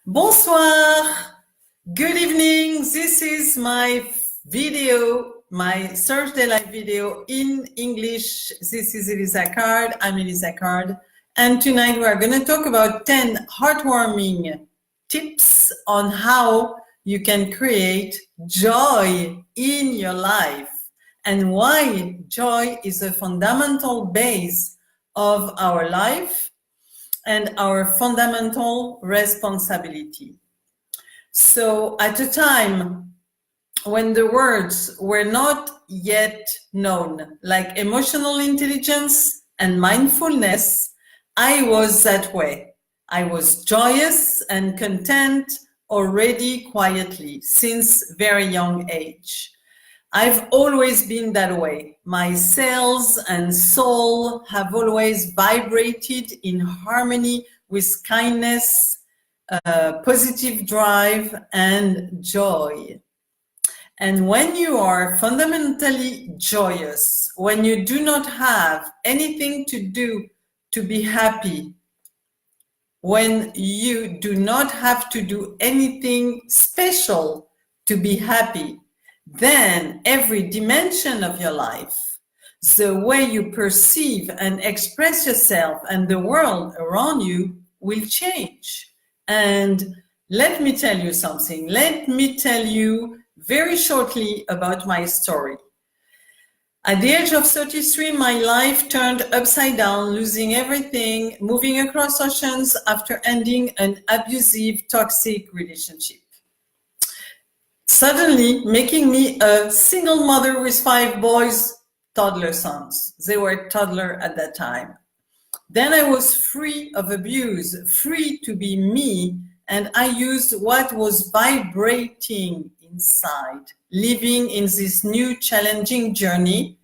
Bonsoir, good evening. This is my video, my Thursday live video in English. This is ELISA Card. I'm ELISA Card. And tonight we are going to talk about 10 heartwarming tips on how you can create joy in your life and why joy is a fundamental base of our life and our fundamental responsibility. So at a time when the words were not yet known, like emotional intelligence and mindfulness, I was that way. I was joyous and content already quietly since very young age. I've always been that way. My cells and soul have always vibrated in harmony with kindness, positive drive, and joy. And when you are fundamentally joyous, when you do not have anything to do to be happy, when you do not have to do anything special to be happy, then every dimension of your life, the way you perceive and express yourself and the world around you will change. And let me tell you something. Let me tell you very shortly about my story. At the age of 33, my life turned upside down, losing everything, moving across oceans after ending an abusive, toxic relationship. Suddenly making me a single mother with 5 boys, toddler sons. They were toddler at that time. Then I was free of abuse, free to be me, and I used what was vibrating inside, living in this new challenging journey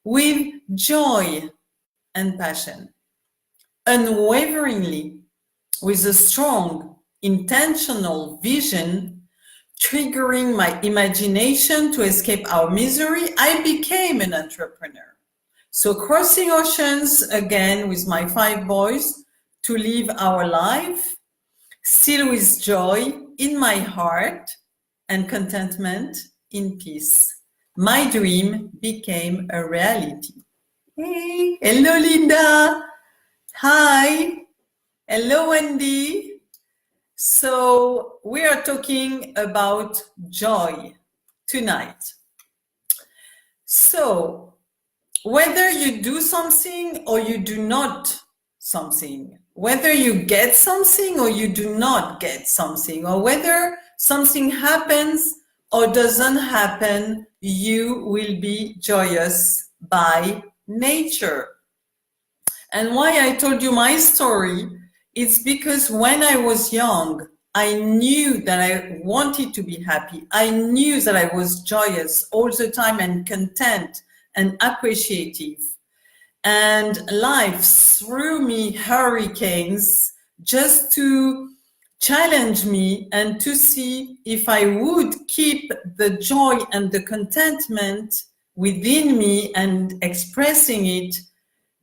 with joy and passion, unwaveringly, with a strong, intentional vision triggering my imagination to escape our misery. I became an entrepreneur. So crossing oceans again with my 5 boys to live our life, still with joy in my heart and contentment in peace. My dream became a reality. Hey, hello Linda. Hi. Hello Wendy. So we are talking about joy tonight. So whether you do something or you do not something, whether you get something or you do not get something, or whether something happens or doesn't happen, you will be joyous by nature. And why I told you my story, it's because when I was young, I knew that I wanted to be happy. I knew that I was joyous all the time and content and appreciative. And life threw me hurricanes just to challenge me and to see if I would keep the joy and the contentment within me and expressing it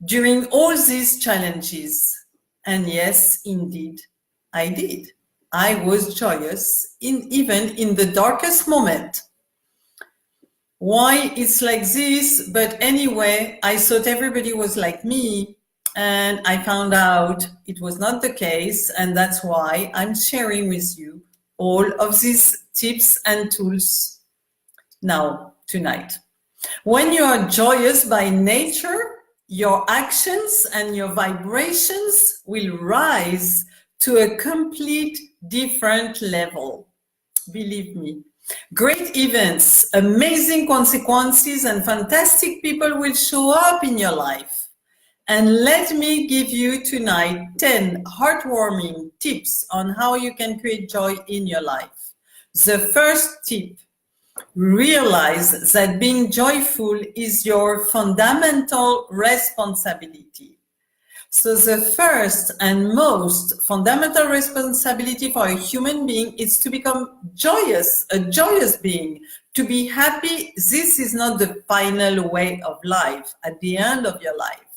during all these challenges. And yes, indeed, I did. I was joyous even in the darkest moment. Why it's like this? But anyway, I thought everybody was like me, and I found out it was not the case, and that's why I'm sharing with you all of these tips and tools now, tonight. When you are joyous by nature, your actions and your vibrations will rise to a complete different level. Believe me. Great events, amazing consequences, and fantastic people will show up in your life. And let me give you tonight 10 heartwarming tips on how you can create joy in your life. The first tip: realize that being joyful is your fundamental responsibility. So the first and most fundamental responsibility for a human being is to become joyous, a joyous being, to be happy. This is not the final way of life at the end of your life.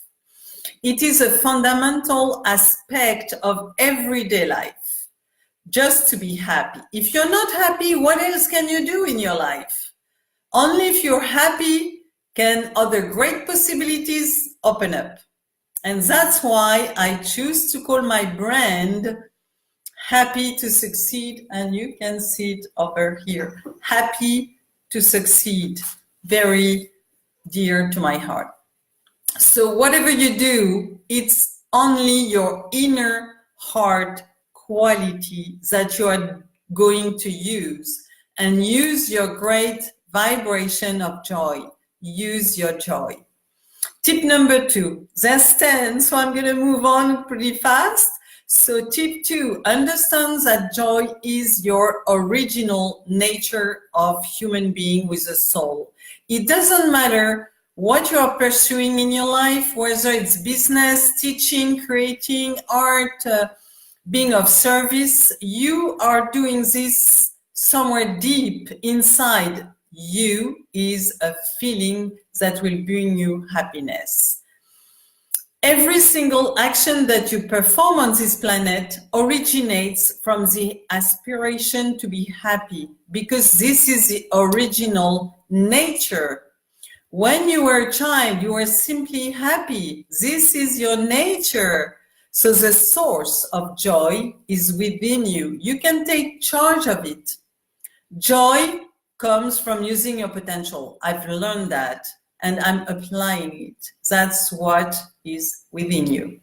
It is a fundamental aspect of everyday life. just to be happy. If you're not happy, what else can you do in your life? Only if you're happy can other great possibilities open up. And that's why I choose to call my brand Happy to Succeed. And you can see it over here. Happy to Succeed. Very dear to my heart. So whatever you do, it's only your inner heart quality that you are going to use, and use your great vibration of joy. Use your joy. Tip number 2, Zest 10, so I'm going to move on pretty fast. So tip 2, understand that joy is your original nature of human being with a soul. It doesn't matter what you are pursuing in your life, whether it's business, teaching, creating, art, being of service, you are doing this somewhere deep inside you is a feeling that will bring you happiness. Every single action that you perform on this planet originates from the aspiration to be happy, because this is the original nature. When you were a child, you were simply happy. This is your nature. So the source of joy is within you. You can take charge of it. Joy comes from using your potential. I've learned that and I'm applying it. That's what is within you.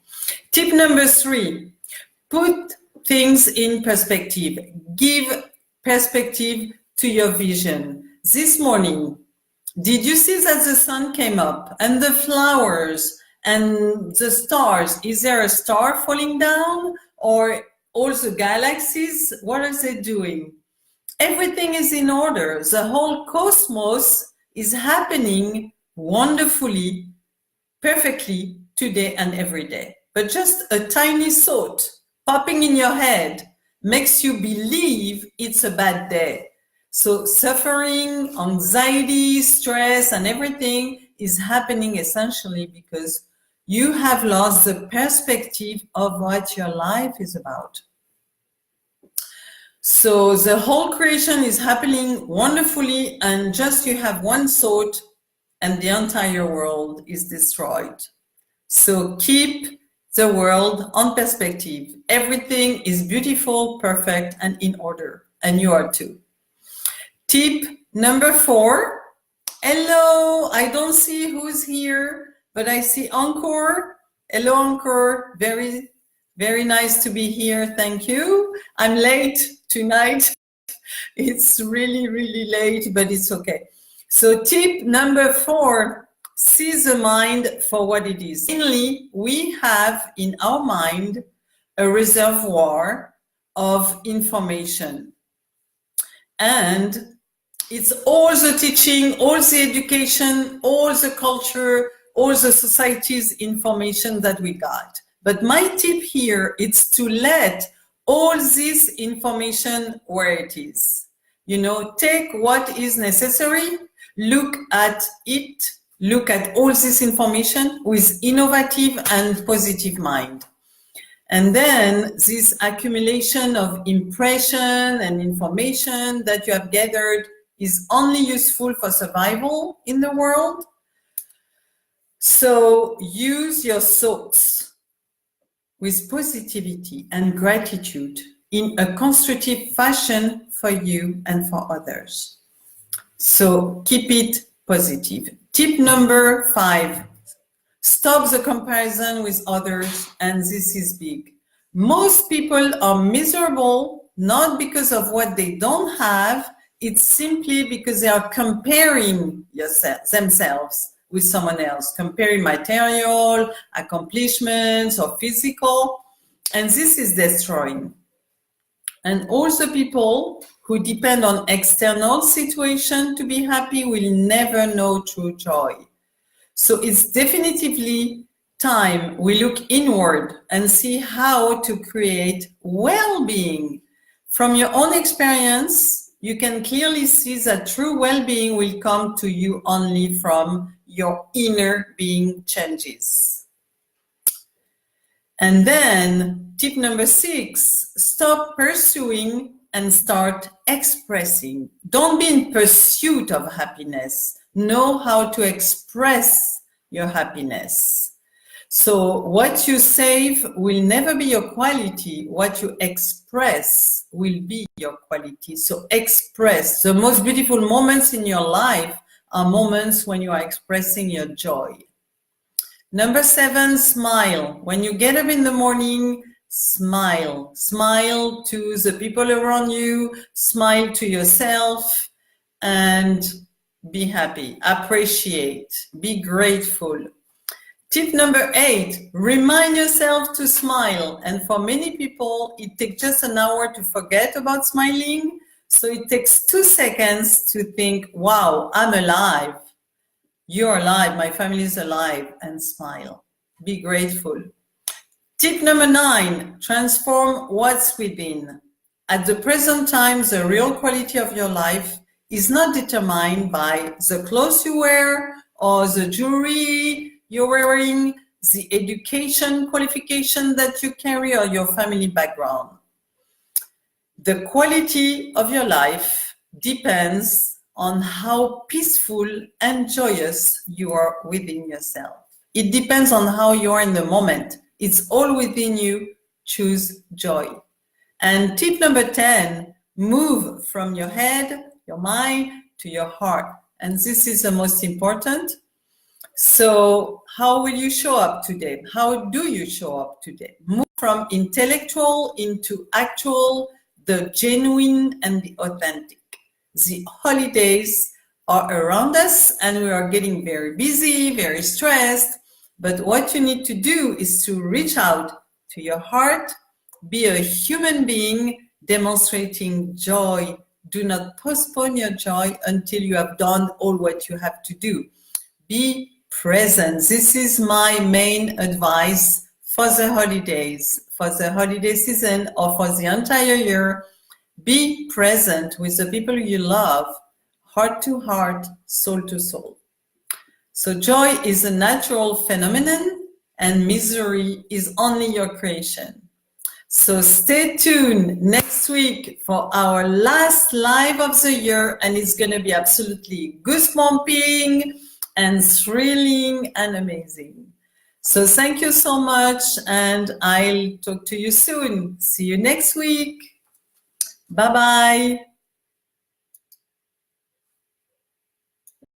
Tip number 3, put things in perspective. Give perspective to your vision. This morning, did you see that the sun came up and the flowers and the stars? Is there a star falling down, or all the galaxies? What are they doing? Everything is in order. The whole cosmos is happening wonderfully, perfectly today and every day. But just a tiny thought popping in your head makes you believe it's a bad day. So suffering, anxiety, stress, and everything is happening essentially because you have lost the perspective of what your life is about. So the whole creation is happening wonderfully, and just you have one thought and the entire world is destroyed. So keep the world on perspective. Everything is beautiful, perfect, and in order, and you are too. Tip number 4. Hello, I don't see who's here, but I see Encore. Hello, Encore. Very, very nice to be here. Thank you. I'm late tonight. It's really, really late, but it's okay. So tip number 4, see the mind for what it is. Mainly, we have in our mind a reservoir of information. And it's all the teaching, all the education, all the culture, all the society's information that we got. But my tip here is to let all this information where it is. You know, take what is necessary, look at it, look at all this information with innovative and positive mind. And then this accumulation of impression and information that you have gathered is only useful for survival in the world. So use your thoughts with positivity and gratitude in a constructive fashion for you and for others. So keep it positive. Tip number 5, stop the comparison with others, and this is big. Most people are miserable not because of what they don't have, it's simply because they are comparing themselves with someone else, comparing material, accomplishments, or physical, and this is destroying. And also people who depend on external situation to be happy will never know true joy. So it's definitively time we look inward and see how to create well-being. From your own experience, you can clearly see that true well-being will come to you only from your inner being changes. And then tip number 6, stop pursuing and start expressing. Don't be in pursuit of happiness. Know how to express your happiness. So what you save will never be your quality. What you express will be your quality. So express. The most beautiful moments in your life are moments when you are expressing your joy. Number 7, smile. When you get up in the morning, smile. Smile to the people around you, smile to yourself, and be happy, appreciate, be grateful. Tip number 8, remind yourself to smile. And for many people, it takes just an hour to forget about smiling. So it takes 2 seconds to think, wow, I'm alive. You're alive, my family is alive, and smile. Be grateful. Tip number 9, transform what's within. At the present time, the real quality of your life is not determined by the clothes you wear or the jewelry you're wearing, the education qualification that you carry, or your family background. The quality of your life depends on how peaceful and joyous you are within yourself. It depends on how you are in the moment. It's all within you. Choose joy. And tip number 10, move from your head, your mind, to your heart. And this is the most important. So how will you show up today? How do you show up today? Move from intellectual into actual, the genuine and the authentic. The holidays are around us and we are getting very busy, very stressed. But what you need to do is to reach out to your heart, be a human being demonstrating joy. Do not postpone your joy until you have done all what you have to do. Be present. This is my main advice for the holidays, for the holiday season, or for the entire year. Be present with the people you love, heart to heart, soul to soul. So joy is a natural phenomenon and misery is only your creation. So stay tuned next week for our last live of the year, and it's going to be absolutely goosebumping and thrilling and amazing. So thank you so much, and I'll talk to you soon. See you next week. Bye-bye.